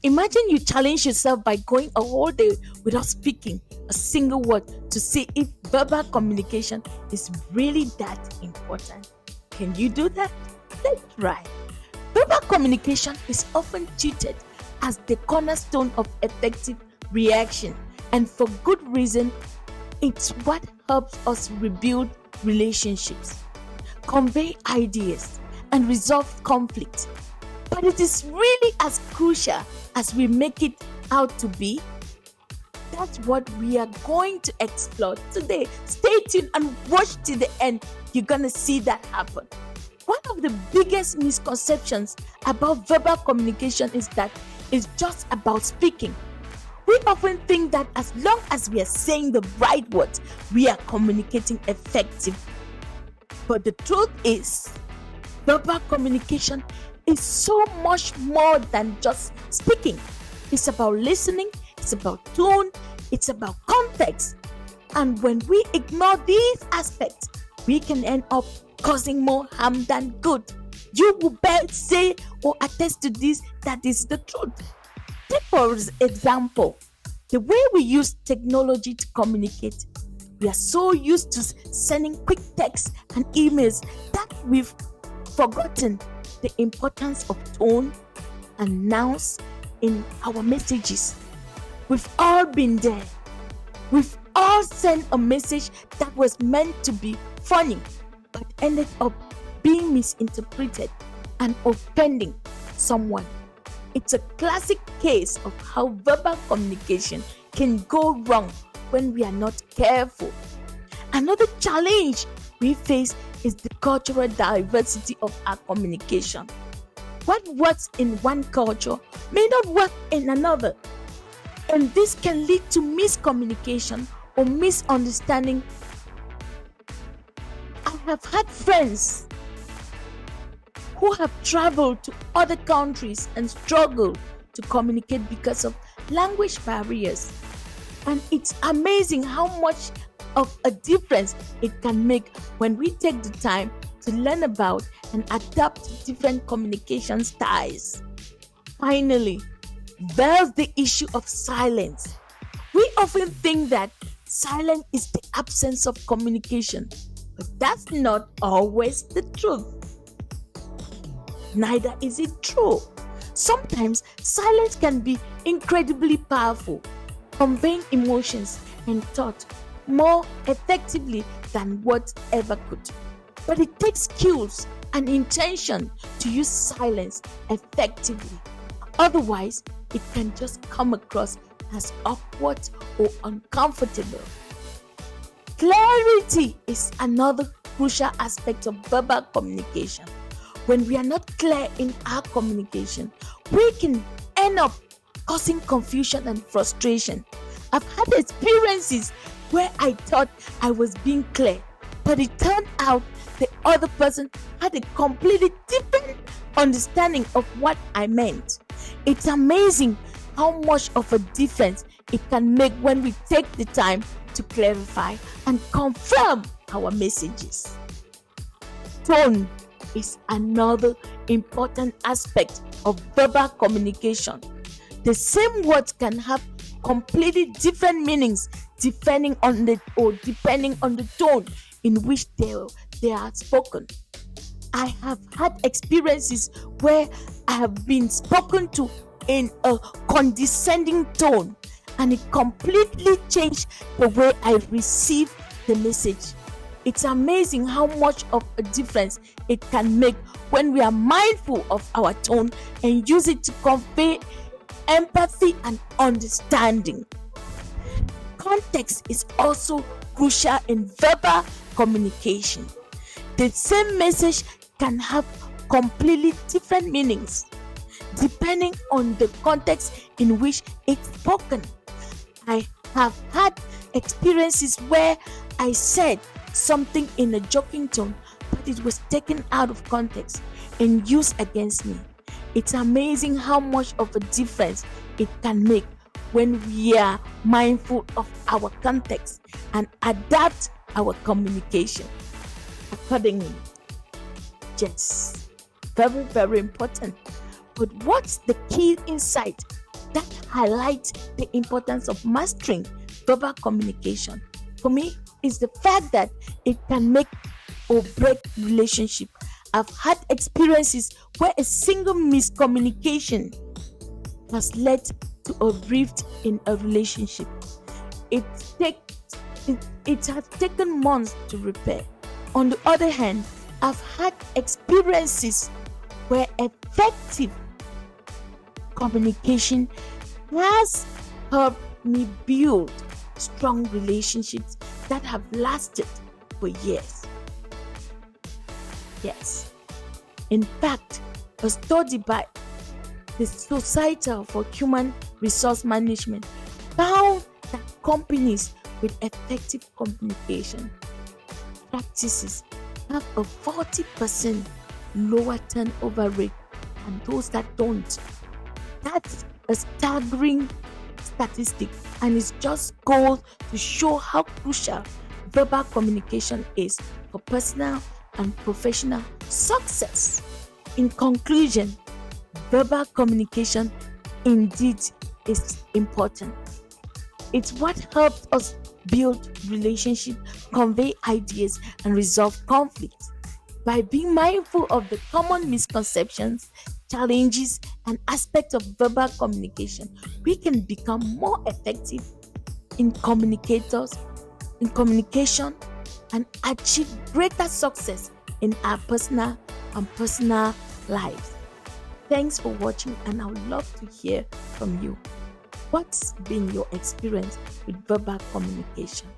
Imagine you challenge yourself by going a whole day without speaking a single word to see if verbal communication is really that important. Can you do that? Let's try. Verbal communication is often treated as the cornerstone of effective reaction, and for good reason. It's what helps us rebuild relationships, convey ideas, and resolve conflict. But it is really as crucial as we make it out to be. That's what we are going to explore today. Stay tuned and watch till the end. You're going to see that happen. One of the biggest misconceptions about verbal communication is that it's just about speaking. We often think that as long as we are saying the right words, we are communicating effectively. But the truth is, verbal communication is so much more than just speaking. It's about listening, it's about tone, it's about context. And when we ignore these aspects, we can end up causing more harm than good. You will best say or attest to this that is the truth. Take for example, the way we use technology to communicate. We are so used to sending quick texts and emails that we've forgotten the importance of tone and nouns in our messages. We've all been there. We've all sent a message that was meant to be funny but ended up being misinterpreted and offending someone. It's a classic case of how verbal communication can go wrong when we are not careful. Another challenge we face is the cultural diversity of our communication. What works in one culture may not work in another, and this can lead to miscommunication or misunderstanding. I have had friends who have traveled to other countries and struggled to communicate because of language barriers. And it's amazing how much of a difference it can make when we take the time to learn about and adapt to different communication styles. Finally, there's the issue of silence. We often think that silence is the absence of communication, but that's not always the truth. Neither is it true. Sometimes silence can be incredibly powerful, conveying emotions and thought more effectively than words ever could. But it takes skills and intention to use silence effectively. Otherwise, it can just come across as awkward or uncomfortable. Clarity is another crucial aspect of verbal communication. When we are not clear in our communication, we can end up causing confusion and frustration. I've had experiences where I thought I was being clear, but it turned out the other person had a completely different understanding of what I meant. It's amazing how much of a difference it can make when we take the time to clarify and confirm our messages. Tone is another important aspect of verbal communication. The same words can have completely different meanings depending on the tone in which they are spoken. I have had experiences where I have been spoken to in a condescending tone, and it completely changed the way I receive the message. It's amazing how much of a difference it can make when we are mindful of our tone and use it to convey empathy and understanding. Context is also crucial in verbal communication. The same message can have completely different meanings depending on the context in which it's spoken. I have had experiences where I said something in a joking tone, but it was taken out of context and used against me. It's amazing how much of a difference it can make when we are mindful of our context and adapt our communication accordingly. Yes, very, very important. But what's the key insight that highlights the importance of mastering verbal communication. For me, is the fact that it can make or break relationship. I've had experiences where a single miscommunication has led to a rift in a relationship. It takes it has taken months to repair. On the other hand, I've had experiences where effective communication has helped me build strong relationships that have lasted for years. Yes. In fact, a study by the Society for Human Resource Management found that companies with effective communication practices have a 40% lower turnover rate than those that don't. That's a staggering statistic, and it just goes to show how crucial verbal communication is for personal and professional success. In conclusion, verbal communication indeed is important. It's what helps us build relationships, convey ideas, and resolve conflicts. By being mindful of the common misconceptions, challenges, and aspects of verbal communication, we can become more effective in communication, and achieve greater success in our personal lives. Thanks for watching, and I would love to hear from you. What's been your experience with verbal communication?